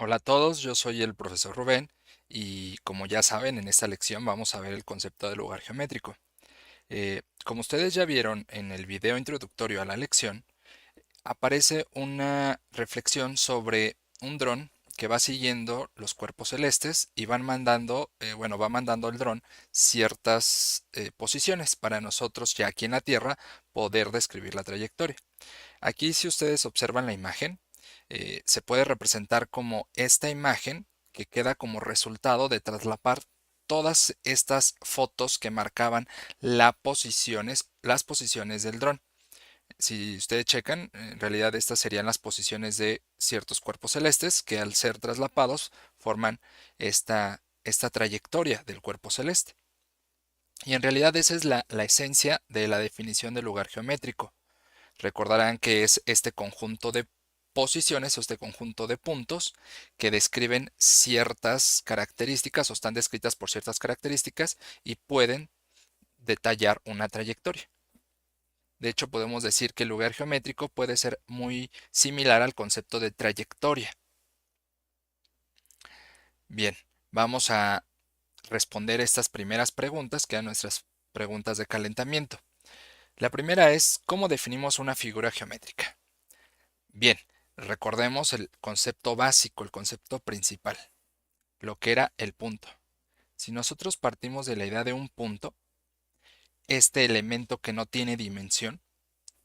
Hola a todos, yo soy el profesor Rubén y como ya saben, en esta lección vamos a ver el concepto de lugar geométrico. Como ustedes ya vieron en el video introductorio a la lección, aparece una reflexión sobre un dron que va siguiendo los cuerpos celestes y va mandando el dron ciertas posiciones para nosotros ya aquí en la Tierra poder describir la trayectoria. Aquí, si ustedes observan la imagen, se puede representar como esta imagen que queda como resultado de traslapar todas estas fotos que marcaban las posiciones del dron. Si ustedes checan, en realidad estas serían las posiciones de ciertos cuerpos celestes que al ser traslapados forman esta trayectoria del cuerpo celeste. Y en realidad esa es la esencia de la definición del lugar geométrico. Recordarán que es este conjunto de posiciones o este conjunto de puntos que describen ciertas características o están descritas por ciertas características y pueden detallar una trayectoria. De hecho, podemos decir que el lugar geométrico puede ser muy similar al concepto de trayectoria. Bien, vamos a responder estas primeras preguntas, que eran nuestras preguntas de calentamiento. La primera es, ¿cómo definimos una figura geométrica? Bien, recordemos el concepto básico, el concepto principal, lo que era el punto. Si nosotros partimos de la idea de un punto, este elemento que no tiene dimensión,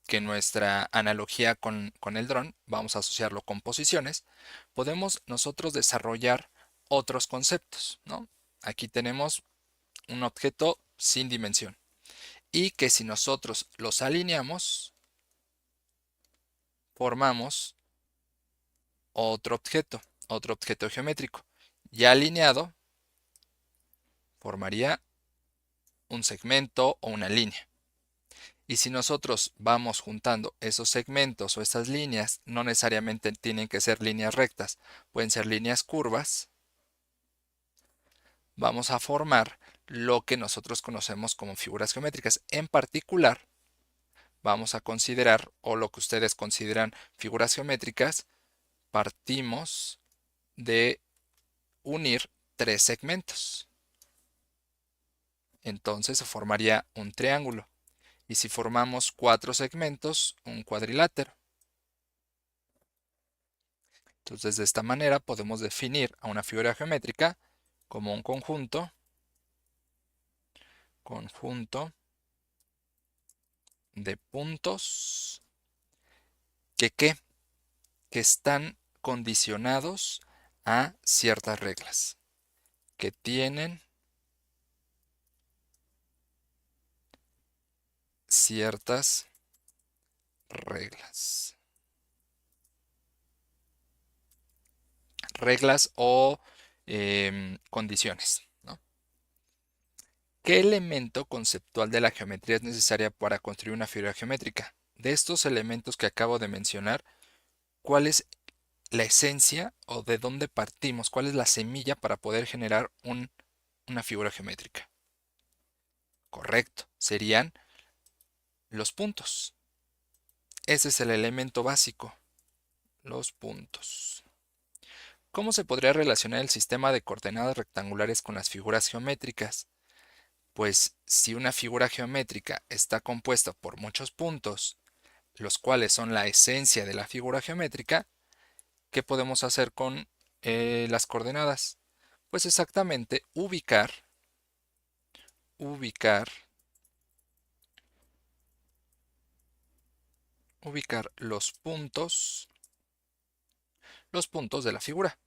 que nuestra analogía con el dron, vamos a asociarlo con posiciones, podemos nosotros desarrollar otros conceptos, ¿no? Aquí tenemos un objeto sin dimensión y que si nosotros los alineamos, formamos otro objeto geométrico. Ya alineado, formaría un segmento o una línea. Y si nosotros vamos juntando esos segmentos o estas líneas, no necesariamente tienen que ser líneas rectas, pueden ser líneas curvas, vamos a formar lo que nosotros conocemos como figuras geométricas. En particular, vamos a considerar, o lo que ustedes consideran figuras geométricas, partimos de unir tres segmentos. Entonces se formaría un triángulo. Y si formamos cuatro segmentos, un cuadrilátero. Entonces, de esta manera podemos definir a una figura geométrica como un conjunto de puntos que, ¿qué? Que están condicionados a ciertas reglas, que tienen ciertas reglas. Reglas o condiciones, ¿no? ¿Qué elemento conceptual de la geometría es necesaria para construir una figura geométrica? De estos elementos que acabo de mencionar, ¿cuál es la esencia o de dónde partimos? ¿Cuál es la semilla para poder generar una figura geométrica? Correcto, serían los puntos. Ese es el elemento básico, los puntos. ¿Cómo se podría relacionar el sistema de coordenadas rectangulares con las figuras geométricas? Pues si una figura geométrica está compuesta por muchos puntos, los cuales son la esencia de la figura geométrica, ¿qué podemos hacer con las coordenadas? Pues exactamente ubicar, ubicar los puntos de la figura.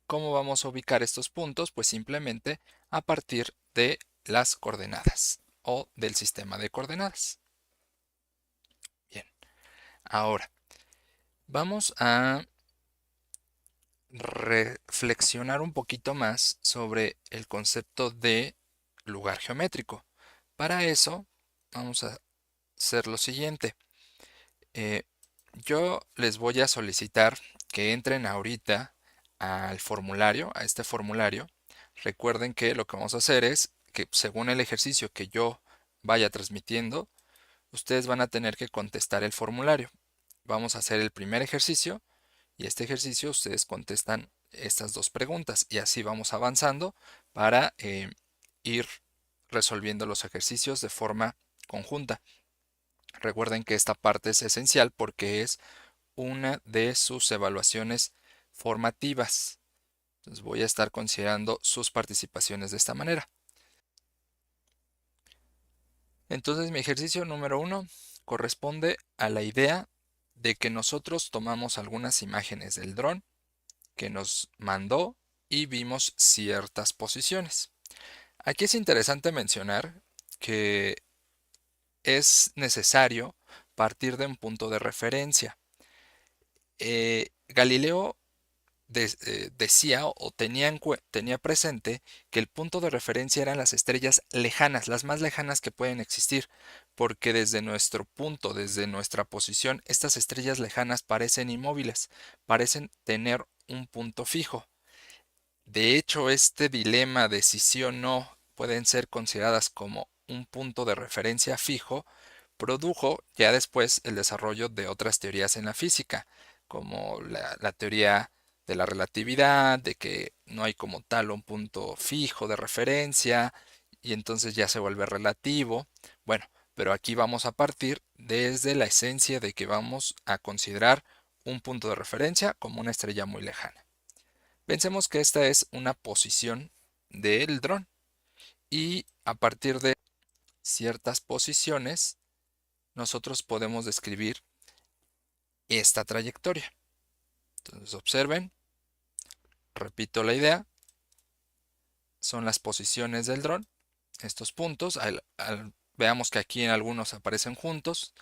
¿Cómo vamos a ubicar estos puntos? Pues simplemente a partir de las coordenadas o del sistema de coordenadas. Bien, ahora vamos a reflexionar un poquito más sobre el concepto de lugar geométrico. Para eso vamos a hacer lo siguiente. Eh, yo les voy a solicitar que entren ahorita al formulario, a este formulario. Recuerden que lo que vamos a hacer es que según el ejercicio que yo vaya transmitiendo, ustedes van a tener que contestar el formulario. vamos a hacer el primer ejercicio y este ejercicio ustedes contestan estas dos preguntas y así vamos avanzando para ir resolviendo los ejercicios de forma conjunta. Recuerden que esta parte es esencial porque es una de sus evaluaciones formativas. Entonces voy a estar considerando sus participaciones de esta manera. Entonces mi ejercicio número 1 corresponde a la idea de que nosotros tomamos algunas imágenes del dron que nos mandó y vimos ciertas posiciones. Aquí es interesante mencionar que es necesario partir de un punto de referencia. Galileo decía o tenía presente que el punto de referencia eran las estrellas lejanas, las más lejanas que pueden existir, porque desde nuestro punto, desde nuestra posición, estas estrellas lejanas parecen inmóviles, parecen tener un punto fijo. De hecho, este dilema de si sí o no pueden ser consideradas como un punto de referencia fijo, produjo ya después el desarrollo de otras teorías en la física, como la teoría de la relatividad, de que no hay como tal un punto fijo de referencia, y entonces ya se vuelve relativo. Bueno, pero aquí vamos a partir desde la esencia de que vamos a considerar un punto de referencia como una estrella muy lejana. Pensemos que esta es una posición del dron y a partir de ciertas posiciones nosotros podemos describir esta trayectoria. Entonces observen, repito la idea, son las posiciones del dron, estos puntos, veamos que aquí en algunos aparecen juntos,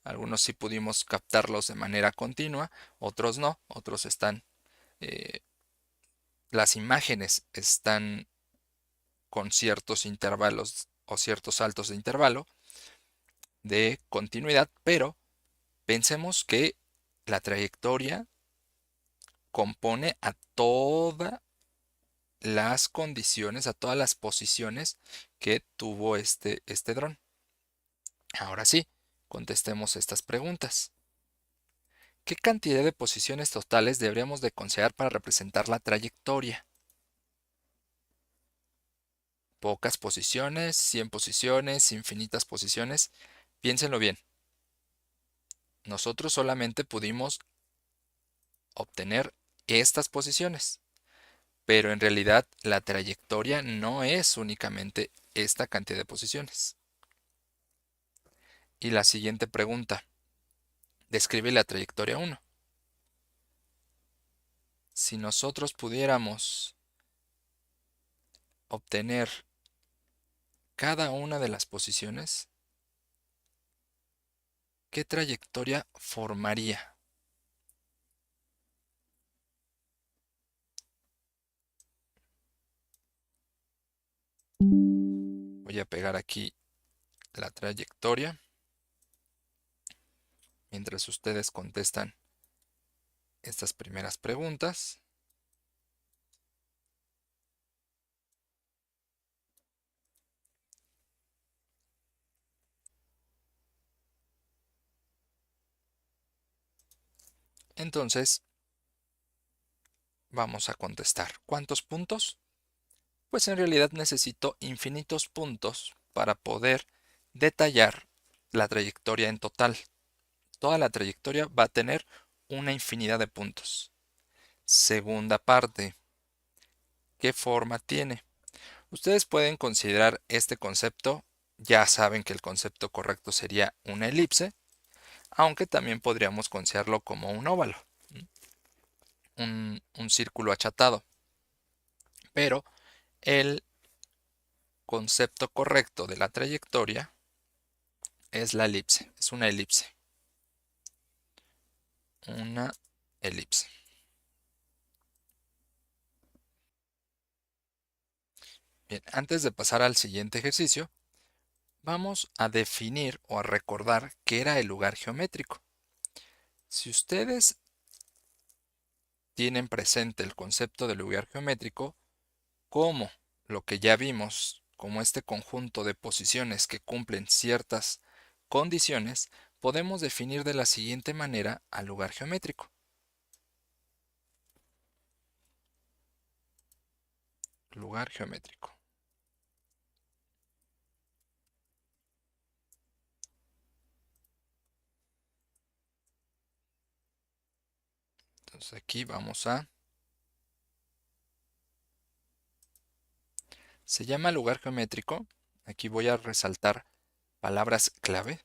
algunos sí pudimos captarlos de manera continua, otros no, otros están, las imágenes están con ciertos intervalos o ciertos saltos de intervalo de continuidad, pero pensemos que la trayectoria compone a todas las condiciones, a todas las posiciones que tuvo este dron. Ahora sí, contestemos estas preguntas. ¿Qué cantidad de posiciones totales deberíamos de considerar para representar la trayectoria? Pocas posiciones, 100 posiciones, infinitas posiciones. Piénsenlo bien. Nosotros solamente pudimos obtener estas posiciones, pero en realidad la trayectoria no es únicamente esta cantidad de posiciones. Y la siguiente pregunta, describe la trayectoria 1. Si nosotros pudiéramos obtener cada una de las posiciones, ¿qué trayectoria formaría? Voy a pegar aquí la trayectoria mientras ustedes contestan estas primeras preguntas. Entonces, vamos a contestar. ¿Cuántos puntos? Pues en realidad necesito infinitos puntos para poder detallar la trayectoria en total. Toda la trayectoria va a tener una infinidad de puntos. Segunda parte, ¿qué forma tiene? Ustedes pueden considerar este concepto, ya saben que el concepto correcto sería una elipse, aunque también podríamos considerarlo como un óvalo, un círculo achatado. Pero el concepto correcto de la trayectoria es la elipse, es una elipse. Una elipse. Bien, antes de pasar al siguiente ejercicio, vamos a definir o a recordar qué era el lugar geométrico. Si ustedes tienen presente el concepto de lugar geométrico como lo que ya vimos, como este conjunto de posiciones que cumplen ciertas condiciones, podemos definir de la siguiente manera al lugar geométrico. Lugar geométrico. Entonces aquí se llama lugar geométrico. Aquí voy a resaltar palabras clave.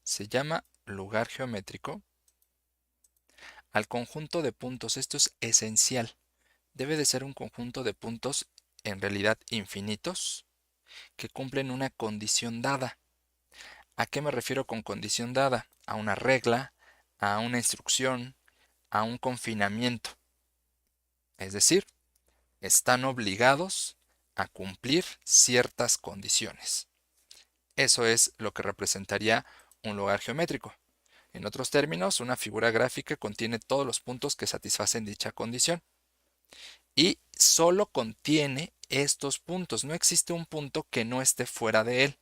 Se llama lugar geométrico al conjunto de puntos. Esto es esencial. Debe de ser un conjunto de puntos en realidad infinitos que cumplen una condición dada. ¿A qué me refiero con condición dada? A una regla, a una instrucción, a un confinamiento. Es decir, están obligados a cumplir ciertas condiciones. Eso es lo que representaría un lugar geométrico. En otros términos, una figura gráfica contiene todos los puntos que satisfacen dicha condición. Y solo contiene estos puntos. No existe un punto que no esté fuera de él.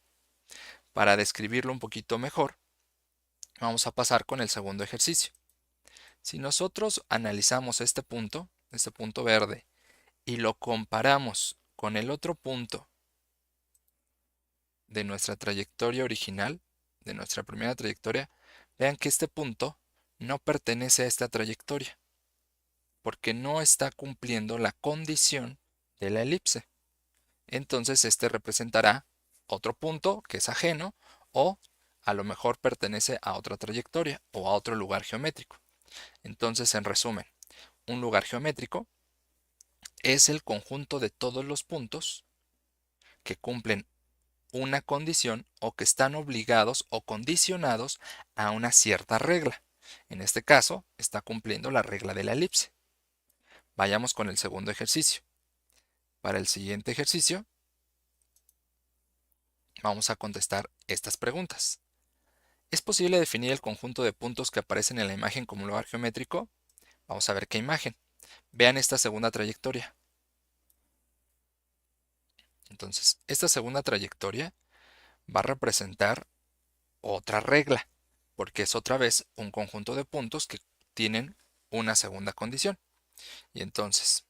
Para describirlo un poquito mejor, vamos a pasar con el segundo ejercicio. Si nosotros analizamos este punto verde, y lo comparamos con el otro punto de nuestra trayectoria original, de nuestra primera trayectoria, vean que este punto no pertenece a esta trayectoria, porque no está cumpliendo la condición de la elipse. Entonces este representará otro punto que es ajeno o a lo mejor pertenece a otra trayectoria o a otro lugar geométrico. Entonces, en resumen, un lugar geométrico es el conjunto de todos los puntos que cumplen una condición o que están obligados o condicionados a una cierta regla. En este caso, está cumpliendo la regla de la elipse. Vayamos con el segundo ejercicio. Para el siguiente ejercicio, vamos a contestar estas preguntas. ¿Es posible definir el conjunto de puntos que aparecen en la imagen como lugar geométrico? Vamos a ver qué imagen. Vean esta segunda trayectoria. Entonces, esta segunda trayectoria va a representar otra regla, porque es otra vez un conjunto de puntos que tienen una segunda condición. Y entonces,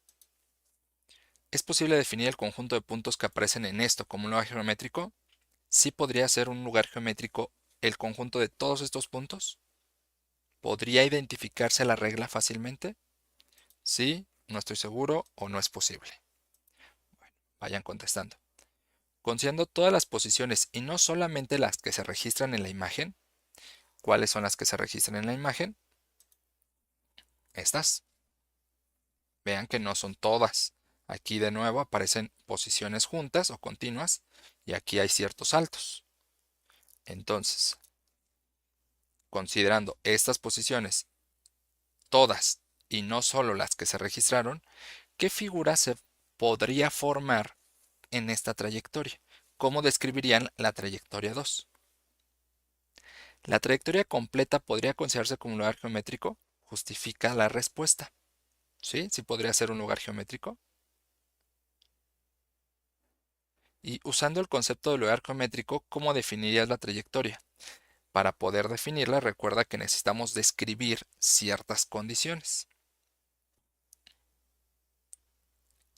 ¿es posible definir el conjunto de puntos que aparecen en esto como un lugar geométrico? ¿Sí podría ser un lugar geométrico el conjunto de todos estos puntos? ¿Podría identificarse la regla fácilmente? Sí, no estoy seguro o no es posible. Bueno, vayan contestando. Considerando todas las posiciones y no solamente las que se registran en la imagen, ¿cuáles son las que se registran en la imagen? Estas. Vean que no son todas. Aquí de nuevo aparecen posiciones juntas o continuas y aquí hay ciertos saltos. Entonces, considerando estas posiciones, todas y no solo las que se registraron, ¿qué figura se podría formar en esta trayectoria? ¿Cómo describirían la trayectoria 2? ¿La trayectoria completa podría considerarse como un lugar geométrico? Justifica la respuesta. ¿Sí? ¿Sí podría ser un lugar geométrico? Y usando el concepto de lugar geométrico, ¿cómo definirías la trayectoria? Para poder definirla, recuerda que necesitamos describir ciertas condiciones.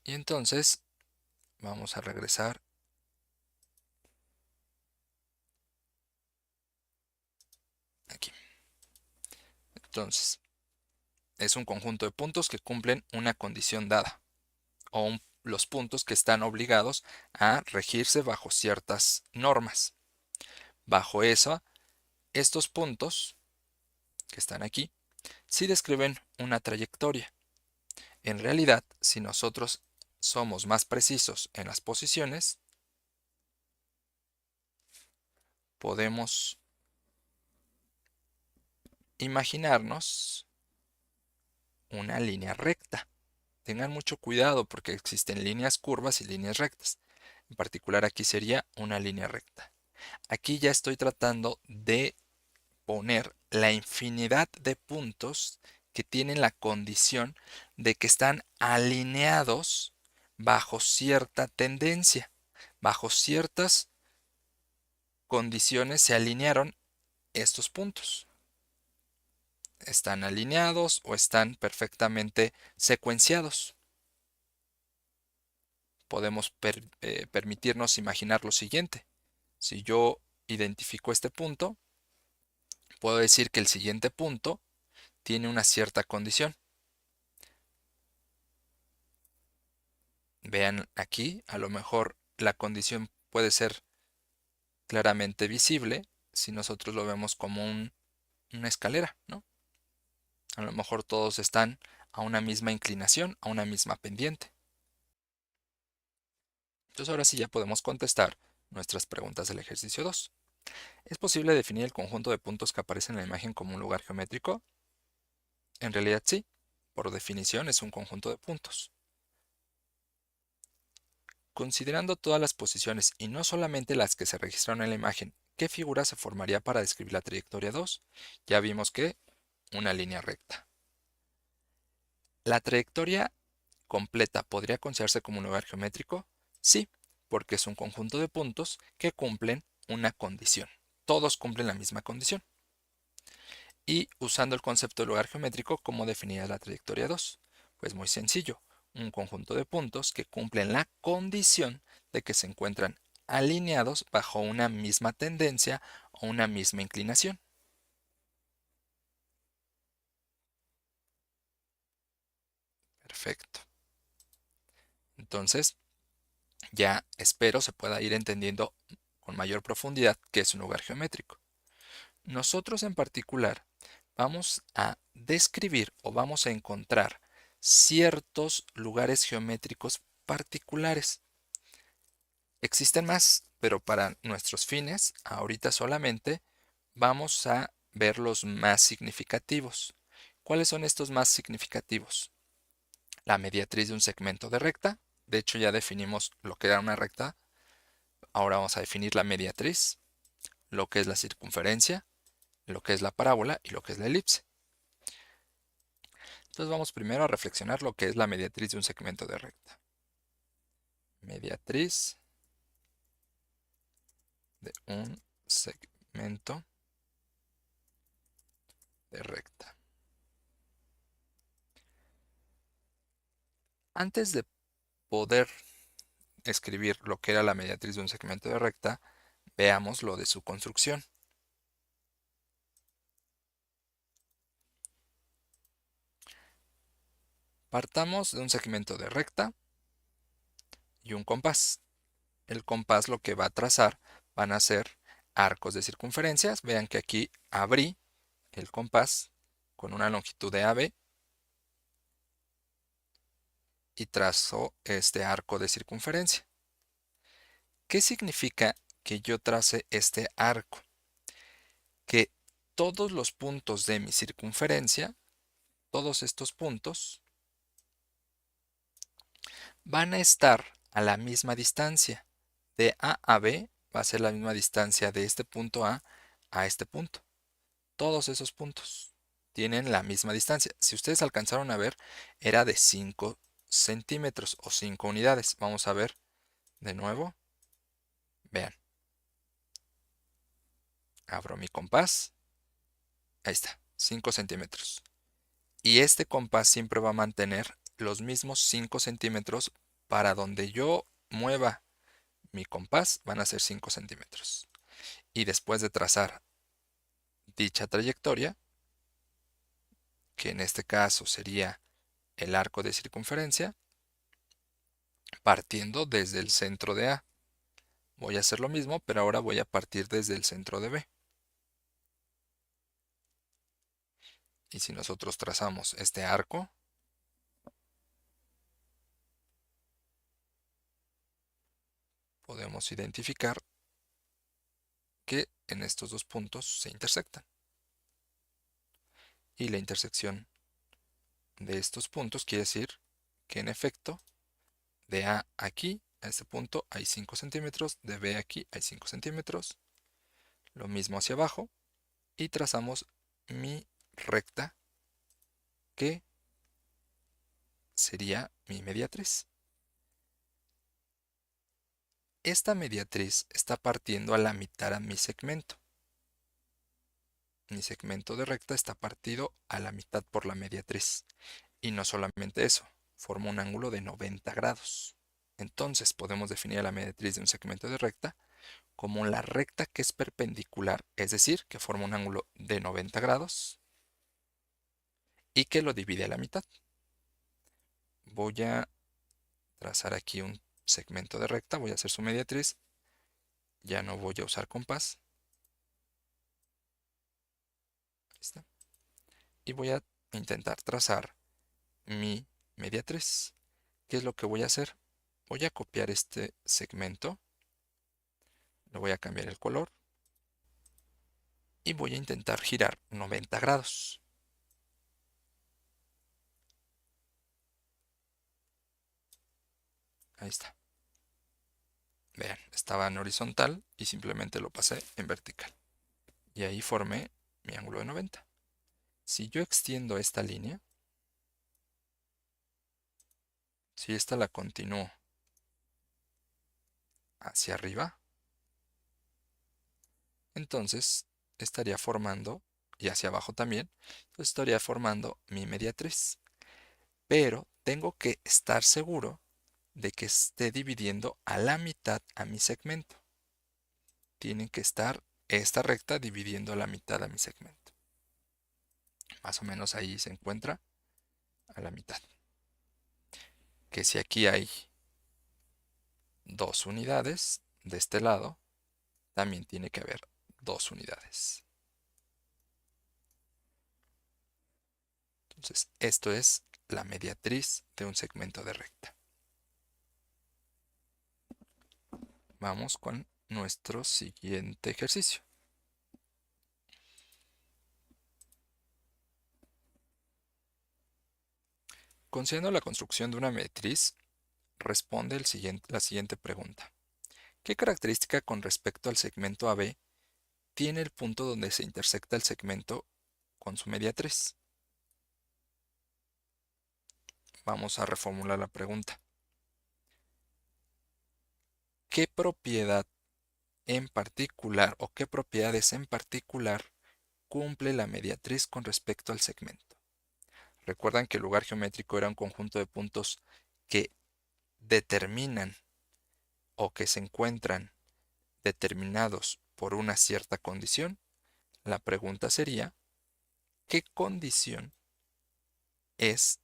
Y entonces, vamos a regresar aquí. Entonces, es un conjunto de puntos que cumplen una condición dada, o los puntos que están obligados a regirse bajo ciertas normas. Bajo eso, estos puntos que están aquí, sí describen una trayectoria. En realidad, si nosotros somos más precisos en las posiciones, podemos imaginarnos una línea recta. Tengan mucho cuidado porque existen líneas curvas y líneas rectas. En particular aquí sería una línea recta. Aquí ya estoy tratando de poner la infinidad de puntos que tienen la condición de que están alineados bajo cierta tendencia, bajo ciertas condiciones se alinearon estos puntos. Están alineados o están perfectamente secuenciados. Podemos permitirnos imaginar lo siguiente. Si yo identifico este punto, puedo decir que el siguiente punto tiene una cierta condición. Vean aquí, a lo mejor la condición puede ser claramente visible si nosotros lo vemos como una escalera, ¿no? A lo mejor todos están a una misma inclinación, a una misma pendiente. Entonces ahora sí ya podemos contestar nuestras preguntas del ejercicio 2. ¿Es posible definir el conjunto de puntos que aparecen en la imagen como un lugar geométrico? En realidad sí, por definición es un conjunto de puntos. Considerando todas las posiciones y no solamente las que se registraron en la imagen, ¿qué figura se formaría para describir la trayectoria 2? Ya vimos que una línea recta. ¿La trayectoria completa podría considerarse como un lugar geométrico? Sí, porque es un conjunto de puntos que cumplen una condición. Todos cumplen la misma condición. Y usando el concepto de lugar geométrico, ¿cómo definiría la trayectoria 2? Pues muy sencillo, un conjunto de puntos que cumplen la condición de que se encuentran alineados bajo una misma tendencia o una misma inclinación. Perfecto. Entonces, ya espero se pueda ir entendiendo con mayor profundidad qué es un lugar geométrico. Nosotros en particular vamos a describir o vamos a encontrar ciertos lugares geométricos particulares. Existen más, pero para nuestros fines, ahorita solamente vamos a ver los más significativos. ¿Cuáles son estos más significativos? La mediatriz de un segmento de recta. De hecho, ya definimos lo que era una recta. Ahora vamos a definir la mediatriz, lo que es la circunferencia, lo que es la parábola y lo que es la elipse. Entonces vamos primero a reflexionar lo que es la mediatriz de un segmento de recta. Mediatriz de un segmento de recta. Antes de poder escribir lo que era la mediatriz de un segmento de recta, veamos lo de su construcción. Partamos de un segmento de recta y un compás. El compás lo que va a trazar van a ser arcos de circunferencias. Vean que aquí abrí el compás con una longitud de AB y trazo este arco de circunferencia. ¿Qué significa que yo trace este arco? Que todos los puntos de mi circunferencia, todos estos puntos, van a estar a la misma distancia. De A a B va a ser la misma distancia de este punto a este punto. Todos esos puntos tienen la misma distancia. Si ustedes alcanzaron a ver, era de 5 centímetros o 5 unidades. Vamos a ver de nuevo. Vean. Abro mi compás. Ahí está, 5 centímetros. Y este compás siempre va a mantener los mismos 5 centímetros para donde yo mueva mi compás, van a ser 5 centímetros. Y después de trazar dicha trayectoria, que en este caso sería el arco de circunferencia, partiendo desde el centro de A. Voy a hacer lo mismo, pero ahora voy a partir desde el centro de B. Y si nosotros trazamos este arco, podemos identificar que en estos dos puntos se intersectan. Y la intersección de estos puntos quiere decir que en efecto de A aquí a este punto hay 5 centímetros, de B aquí hay 5 centímetros, lo mismo hacia abajo y trazamos mi recta que sería mi mediatriz. Esta mediatriz está partiendo a la mitad a mi segmento. mi segmento de recta está partido a la mitad por la mediatriz. Y no solamente eso, forma un ángulo de 90 grados. Entonces podemos definir a la mediatriz de un segmento de recta como la recta que es perpendicular, es decir, que forma un ángulo de 90 grados y que lo divide a la mitad. Voy a trazar aquí un segmento de recta, voy a hacer su mediatriz, ya no voy a usar compás. Ahí está. Y voy a intentar trazar mi mediatriz. ¿Qué es lo que voy a hacer? Voy a copiar este segmento, le voy a cambiar el color y voy a intentar girar 90 grados. Ahí está. Vean, estaba en horizontal y simplemente lo pasé en vertical. Y ahí formé mi ángulo de 90. Si yo extiendo esta línea, si esta la continúo hacia arriba, entonces estaría formando, y hacia abajo también, entonces estaría formando mi mediatriz. Pero tengo que estar seguro de que esté dividiendo a la mitad a mi segmento. Tiene que estar esta recta dividiendo a la mitad a mi segmento. Más o menos ahí se encuentra a la mitad. Que si aquí hay 2 unidades, de este lado también tiene que haber 2 unidades. Entonces, esto es la mediatriz de un segmento de recta. Vamos con nuestro siguiente ejercicio. Considerando la construcción de una matriz, responde la siguiente pregunta. ¿Qué característica con respecto al segmento AB tiene el punto donde se intersecta el segmento con su mediatriz? Vamos a reformular la pregunta. ¿Qué propiedad en particular o qué propiedades en particular cumple la mediatriz con respecto al segmento? Recuerdan que el lugar geométrico era un conjunto de puntos que determinan o que se encuentran determinados por una cierta condición. La pregunta sería, ¿qué condición es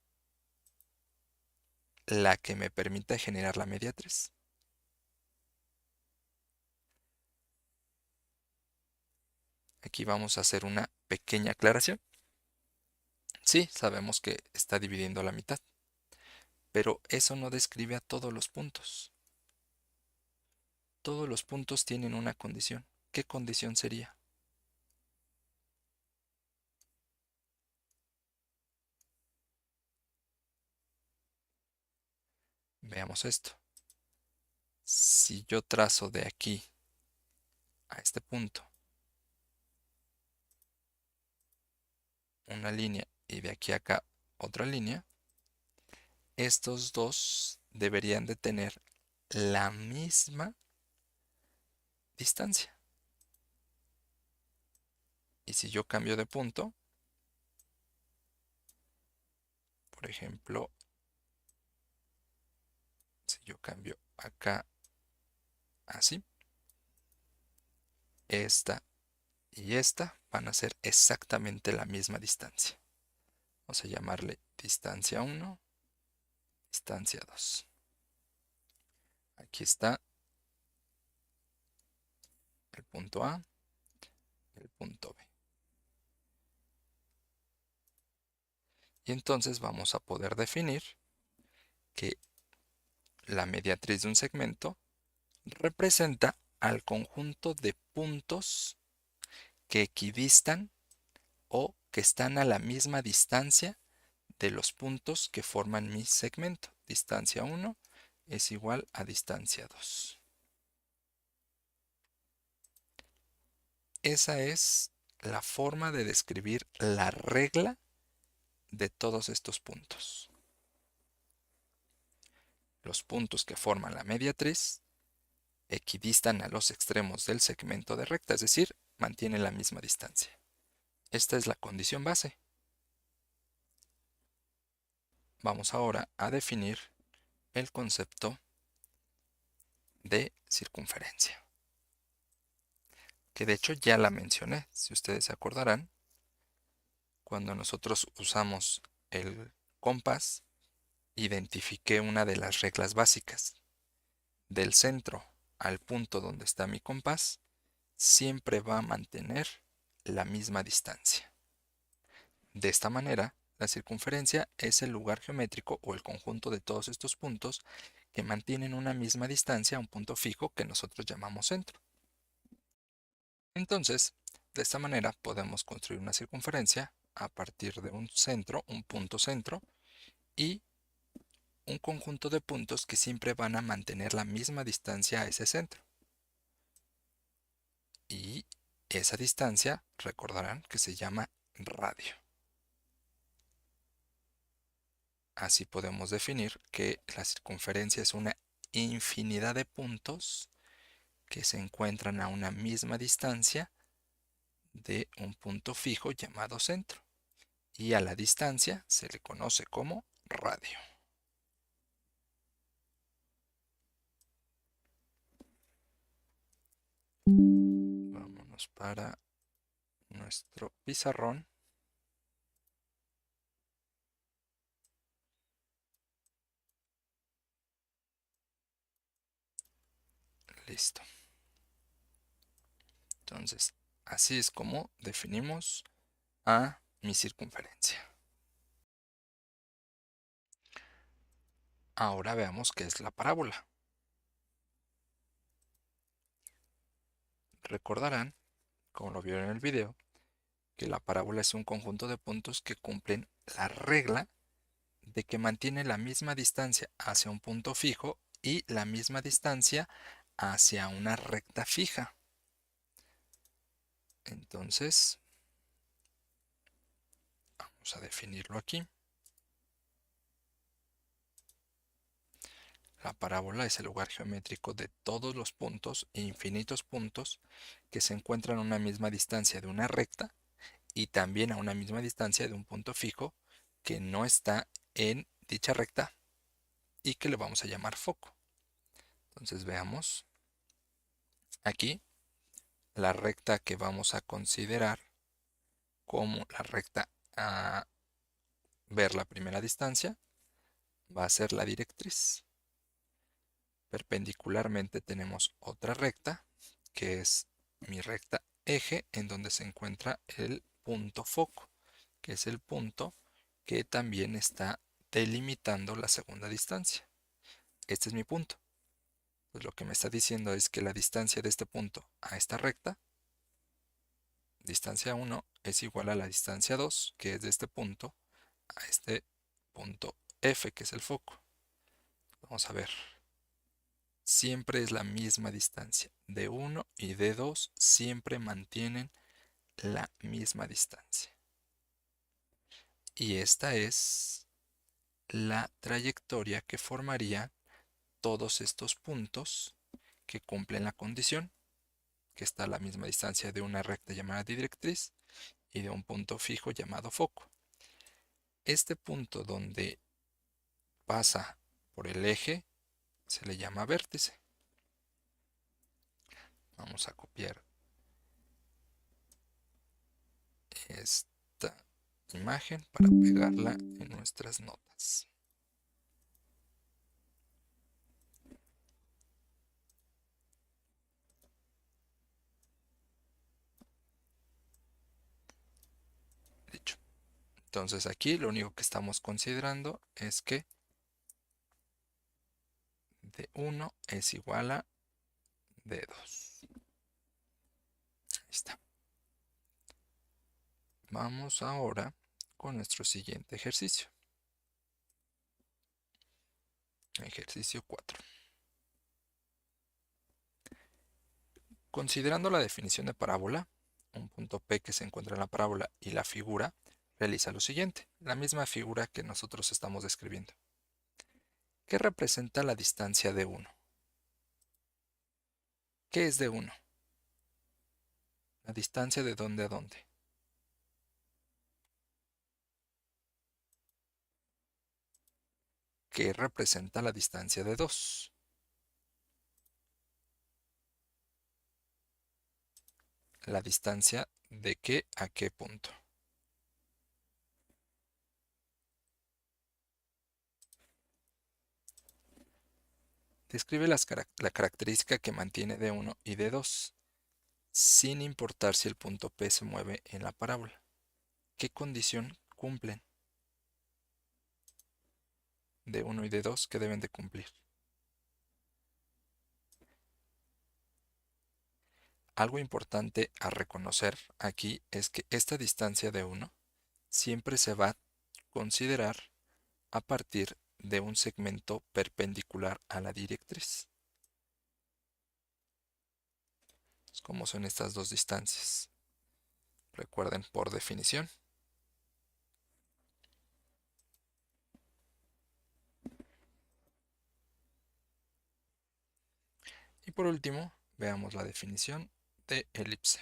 la que me permite generar la mediatriz? Aquí vamos a hacer una pequeña aclaración. Sí, sabemos que está dividiendo a la mitad, pero eso no describe a todos los puntos. Todos los puntos tienen una condición. ¿Qué condición sería? Veamos esto. Si yo trazo de aquí a este punto una línea y de aquí a acá otra línea, estos dos deberían de tener la misma distancia. Y si yo cambio de punto, por ejemplo, si yo cambio acá así, esta y esta van a ser exactamente la misma distancia. Vamos a llamarle distancia 1, distancia 2. Aquí está el punto A y el punto B. Y entonces vamos a poder definir que la mediatriz de un segmento representa al conjunto de puntos que equidistan o que están a la misma distancia de los puntos que forman mi segmento. Distancia 1 es igual a distancia 2. Esa es la forma de describir la regla de todos estos puntos. Los puntos que forman la mediatriz equidistan a los extremos del segmento de recta, es decir, mantienen la misma distancia. Esta es la condición base. Vamos ahora a definir el concepto de circunferencia, que de hecho ya la mencioné, si ustedes se acordarán, cuando nosotros usamos el compás, identifiqué una de las reglas básicas. Del centro al punto donde está mi compás, siempre va a mantener la misma distancia. De esta manera, la circunferencia es el lugar geométrico o el conjunto de todos estos puntos que mantienen una misma distancia a un punto fijo que nosotros llamamos centro. Entonces, de esta manera podemos construir una circunferencia a partir de un centro, un punto centro, y un conjunto de puntos que siempre van a mantener la misma distancia a ese centro. Y esa distancia, recordarán que se llama radio. Así podemos definir que la circunferencia es una infinidad de puntos que se encuentran a una misma distancia de un punto fijo llamado centro. Y a la distancia se le conoce como radio. Vámonos para nuestro pizarrón. Listo. Entonces, así es como definimos a mi circunferencia. Ahora veamos qué es la parábola. Recordarán, como lo vieron en el video, que la parábola es un conjunto de puntos que cumplen la regla de que mantiene la misma distancia hacia un punto fijo y la misma distancia hacia una recta fija. Entonces, vamos a definirlo aquí. La parábola es el lugar geométrico de todos los puntos e infinitos puntos que se encuentran a una misma distancia de una recta y también a una misma distancia de un punto fijo que no está en dicha recta y que le vamos a llamar foco. Entonces veamos aquí la recta que vamos a considerar como la recta a ver la primera distancia va a ser la directriz. Perpendicularmente tenemos otra recta que es mi recta eje en donde se encuentra el punto foco, que es el punto que también está delimitando la segunda distancia. Este es mi punto. Pues lo que me está diciendo es que la distancia de este punto a esta recta, distancia 1, es igual a la distancia 2, que es de este punto a este punto F, que es el foco. Vamos a ver. Siempre es la misma distancia. De 1 y de 2 siempre mantienen la misma distancia. Y esta es la trayectoria que formaría todos estos puntos que cumplen la condición, que está a la misma distancia de una recta llamada directriz y de un punto fijo llamado foco. Este punto donde pasa por el eje se le llama vértice. Vamos a copiar esta imagen para pegarla en nuestras notas. Dicho. Entonces aquí lo único que estamos considerando es que D1 es igual a D2. Ahí está. Vamos ahora con nuestro siguiente ejercicio. Ejercicio 4. Considerando la definición de parábola, un punto P que se encuentra en la parábola y la figura, realiza lo siguiente, la misma figura que nosotros estamos describiendo. ¿Qué representa la distancia de 1? ¿Qué es de 1? La distancia de dónde a dónde. ¿qué representa la distancia de 2? La distancia de qué a qué punto. Describe la característica que mantiene D1 y D2, sin importar si el punto P se mueve en la parábola. ¿Qué condición cumplen D1 y D2 que deben de cumplir? Algo importante a reconocer aquí es que esta distancia de 1 siempre se va a considerar a partir de un segmento perpendicular a la directriz. ¿Cómo son estas dos distancias? Recuerden por definición. Y por último, veamos la definición de elipse.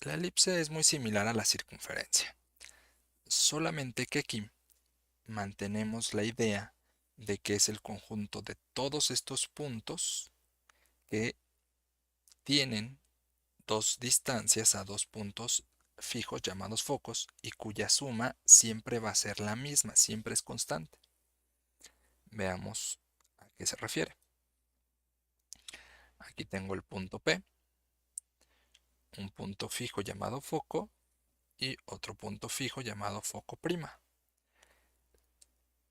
La elipse es muy similar a la circunferencia, solamente que aquí mantenemos la idea de que es el conjunto de todos estos puntos que tienen dos distancias a dos puntos fijos llamados focos y cuya suma siempre va a ser la misma, siempre es constante. Veamos a qué se refiere. Aquí tengo el punto P, un punto fijo llamado foco y otro punto fijo llamado foco prima.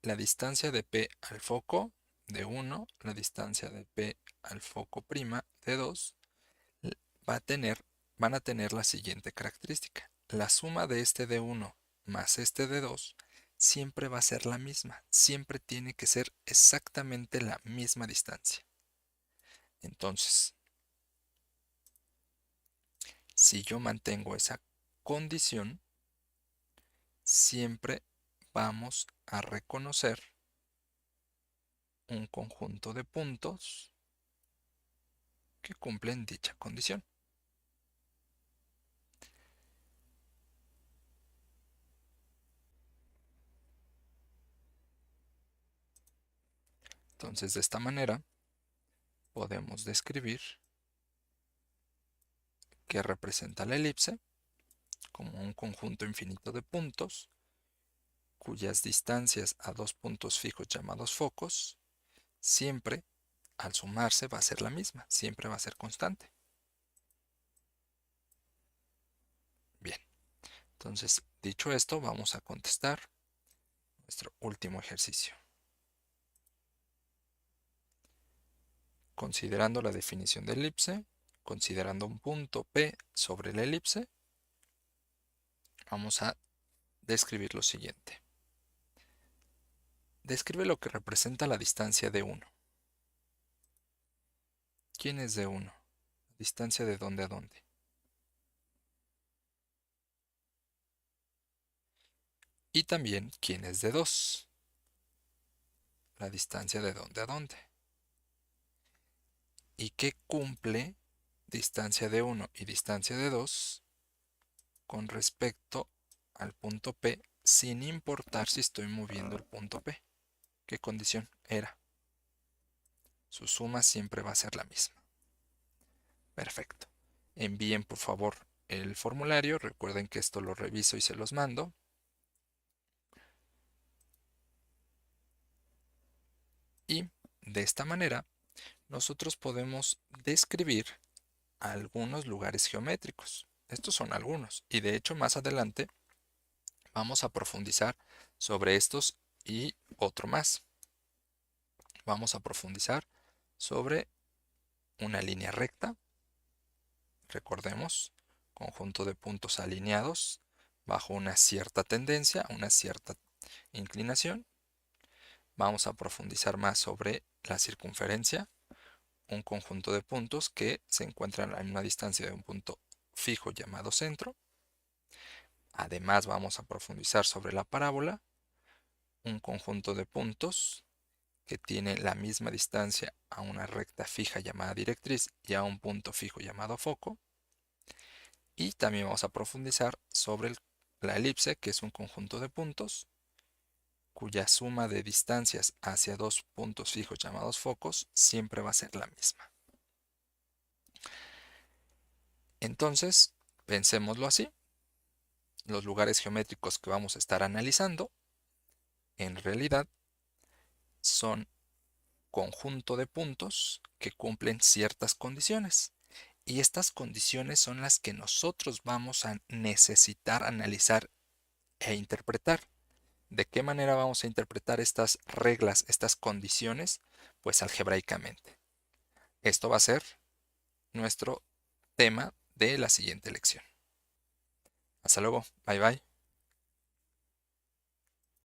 La distancia de P al foco de 1, la distancia de P al foco prima de 2, van a tener la siguiente característica. La suma de este de 1 más este de 2 siempre va a ser la misma, siempre tiene que ser exactamente la misma distancia. Entonces, si yo mantengo esa condición, siempre vamos a reconocer un conjunto de puntos que cumplen dicha condición. Entonces, de esta manera, podemos describir que representa la elipse como un conjunto infinito de puntos cuyas distancias a dos puntos fijos llamados focos siempre al sumarse va a ser la misma, siempre va a ser constante. Bien, entonces dicho esto, vamos a contestar nuestro último ejercicio. Considerando la definición de elipse, considerando un punto P sobre la elipse, vamos a describir lo siguiente. Describe lo que representa la distancia de 1. ¿Quién es de 1? ¿Distancia de dónde a dónde? Y también, ¿quién es de 2? La distancia de dónde a dónde. ¿Y qué cumple distancia de 1 y distancia de 2 con respecto al punto P sin importar si estoy moviendo el punto P? ¿Qué condición era? Su suma siempre va a ser la misma. Perfecto. Envíen por favor el formulario. Recuerden que esto lo reviso y se los mando. Y de esta manera nosotros podemos describir algunos lugares geométricos. Estos son algunos. Y de hecho más adelante vamos a profundizar sobre estos y otro más. Vamos a profundizar sobre una línea recta. Recordemos, conjunto de puntos alineados bajo una cierta tendencia, una cierta inclinación. Vamos a profundizar más sobre la circunferencia, un conjunto de puntos que se encuentran a una distancia de un punto fijo llamado centro. Además, vamos a profundizar sobre la parábola, un conjunto de puntos que tiene la misma distancia a una recta fija llamada directriz y a un punto fijo llamado foco. Y también vamos a profundizar sobre la elipse, que es un conjunto de puntos cuya suma de distancias hacia dos puntos fijos llamados focos siempre va a ser la misma. Entonces, pensémoslo así. Los lugares geométricos que vamos a estar analizando, en realidad, son conjunto de puntos que cumplen ciertas condiciones. Y estas condiciones son las que nosotros vamos a necesitar analizar e interpretar. ¿De qué manera vamos a interpretar estas reglas, estas condiciones? Pues algebraicamente. Esto va a ser nuestro tema de la siguiente lección. Hasta luego. Bye bye.